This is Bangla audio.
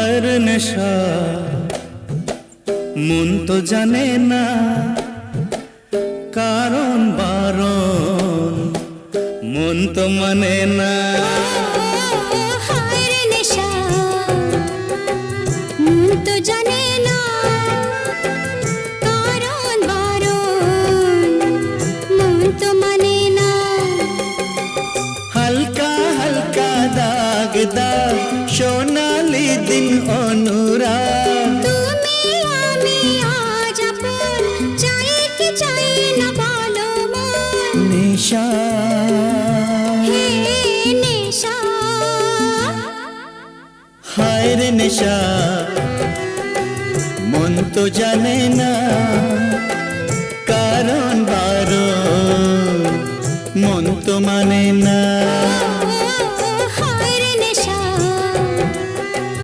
হার নেশা মন তো জানে না কারণ বারণ মন তো মানে না। হায় রে নেশা মন তো জানে না কারণ বারণ মন তো মানে না। হালকা হালকা দাগ দাগ সোনালি দিন অনুরাগ তুমি আমি আজ আপন চাই কি চাই না বলো মন। নেশা হে নেশা হায় রে নেশা মন তো জানে না কারণ বারণ মন তো মানে না।